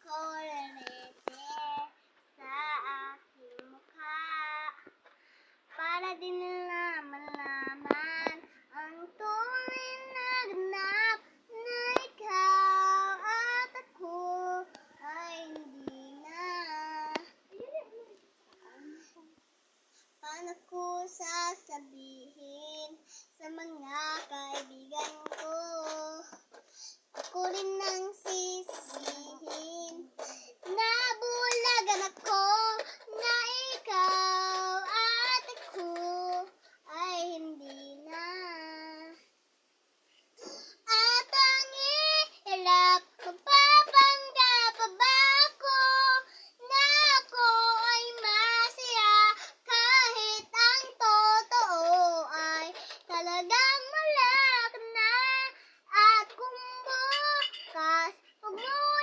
ko lalete sa aking mukha para din nila malaman ang tunay na ganap na ikaw at ako ay hindi na. Paano ko sasabihin sa mga kaibigan ko? Ako rin ang sisihin. Nabulagan ako na ikaw at ako ay hindi na. At ang hirap, magpapangga pa ba ako na ako ay masaya kahit ang totoo ay talagang wala ka na. At kung bukas huwag mo